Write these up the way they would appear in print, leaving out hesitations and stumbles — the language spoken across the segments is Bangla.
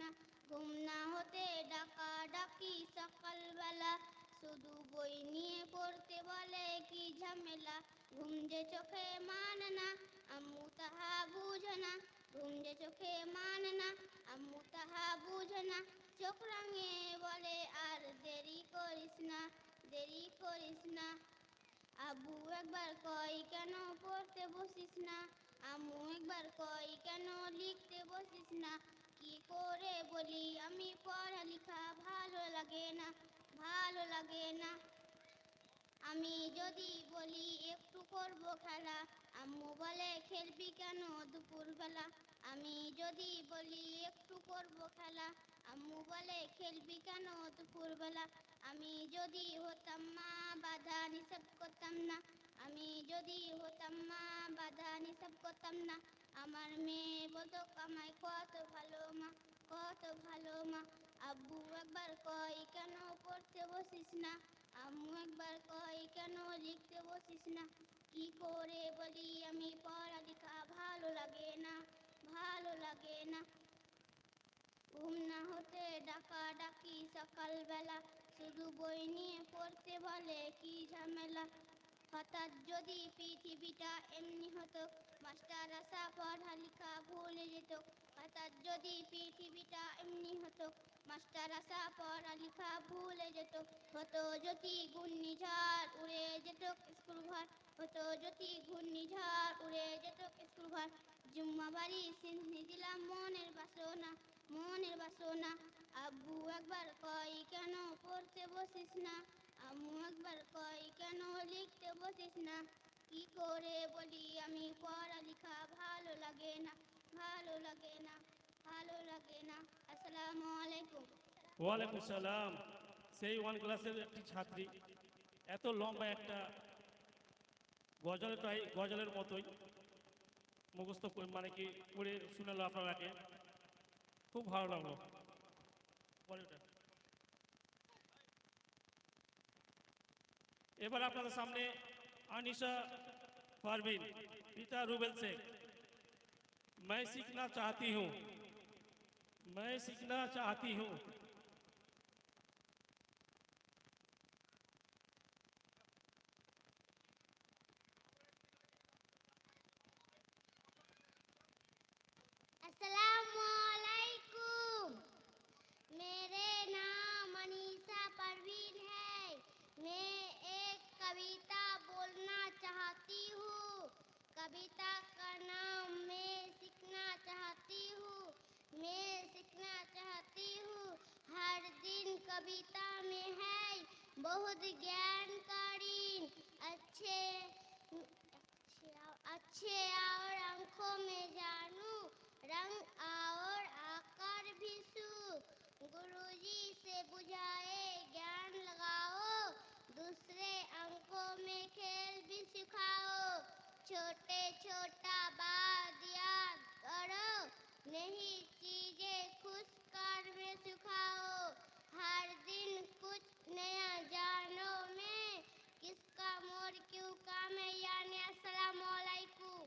না। ঘুম না হতে ডাকা ডাকি সকালবেলা, শুধু বই নিয়ে পড়তে বলে কি ঝামেলা। ঘুম যে চোখে মান না, আম্মু তাহা বুঝে না। ঘুম যে চোখে মান না, আম্মু তাহা বুঝে না। চোখ রাঙে বলে আর দেরি করিস না, দেরি করিস না। আব্বু একবার কয় কেন পড়তে বসিস না, আম্মু একবার কয় কেন লিখতে বসিস না। কি করে বলি আমি পড়ালেখা ভালো লাগে না, ভালো লাগে না। আমি যদি বলি একটু করব খেলা, আম্মু বলে খেলবি কেন দুপুরবেলা। আমি যদি বলি একটু করব খেলা, আম্মু বলে খেলবি কেন দুপুরবেলা। আমি যদি হতাম মা বাধা নিষেধ করতাম না, আমি যদি হতাম মা বাধা নিষেধ করতাম না। আমার মেয়ে বলতো আমায় কত ভালো মা, কত ভালো মা। আব্বু একবার কয় কেন পড়তে বসিস না, আম্মু একবার কয় কেন লিখতে বসিস না। কি করে বলি আমি পড়ালেখা ভালো লাগে না, ভালো লাগে না। ঘুম না হতে ডাকা ডাকি সকালবেলা, শুধু বই নিয়ে পড়তে বলে কি ঝামেলা। হঠাৎ যদি পৃথিবীটা এমনি হতো, মাস্টার আসা পড়ালেখা ভুলে যেত। হঠাৎ যদি পৃথিবীটা এমনি হতো, মাস্টার আসা পড়ালেখা ভুলে যেত। হতো যদি ঘূর্ণিঝড় উড়ে যেত স্কুল ঘর, হতো যদি ঘূর্ণিঝড় উড়ে যেত স্কুল ঘর। জুম্মা বাড়ি সিন্ধি দিলাম মনের বাসনা, মনের বাসনা। আব্বু একবার কয় কেন পড়তে বসিস না, আম্মু একবার কয় কেন লিখতে বসিস না। কি করে বলি আমি পড়ালেখা ভালো লাগে না, ভালো লাগে না, ভালো লাগে না। আসসালামু আলাইকুম। ওয়ালাইকুম সালাম। সেই ওয়ান ক্লাসের একটি ছাত্রী, এত লম্বা একটা গজলটাই গজলের মতোই মুখস্থ মানে কি করে শুনালো আপনাকে, খুব ভালো লাগলো। পরে ওটা। এবার আপনাদের সামনে আনিশা পারভিন, পিতা রুবেল শেখ। मैं सीखना चाहती हूँ, मैं सीखना चाहती हूँ। अस्सलामुअलैकुम। मेरे नाम अनीसा परवीन है। मैं एक कविता बोलना चाहती हूँ। कविता का नाम मैं सीखना चाहती हूँ, मैं सीखना चाहती हूँ। हर दिन कविता में है बहुत ज्ञानकारी, अच्छे अच्छे और आंखों में जानू, रंग और आकार भी छू। गुरुजी से बुझाए ज्ञान लगाओ, दूसरे अंकों में खेल भी सिखाओ। छोटे छोटा बात याद करो, नहीं चीजें खुश कर में सिखाओ। हर दिन कुछ नया जानो में, किसका मोर क्यों काम है यानी। अस्सलामु अलैकुम।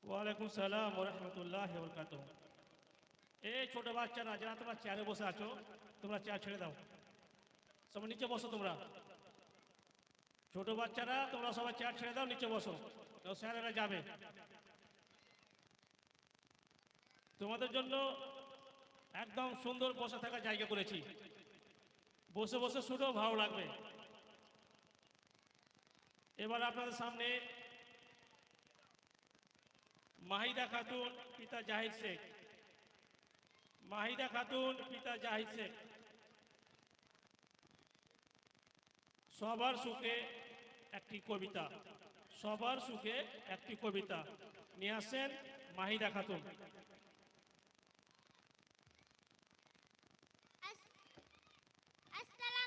ওয়ালাইকুম সালাম ওয়া রাহমাতুল্লাহি ওয়া বারাকাতুহু। এই ছোট বাচ্চারা যারা তোমরা চেয়ারে বসে আছো, তোমরা চেয়ার ছেড়ে দাও, সবাই নিচে বসো। তোমরা ছোট বাচ্চারা তোমরা সবাই চেয়ার ছেড়ে দাও, নিচে বসো, স্যারেরা যাবে। তোমাদের জন্য একদম সুন্দর বসে থাকার জায়গা করেছি, বসে বসে শুনেও ভালো লাগবে। এবার আপনাদের সামনে মাহিদা খাতুন, পিতা জাহিদ শেখ। মাহিদা খাতুন, পিতা জাহিদ শেখ। সবার সুখে একটি কবিতা, সবার সুখে একটি কবিতা নিয়ে আসেন মাহিদা খাতুন। अस्सलामु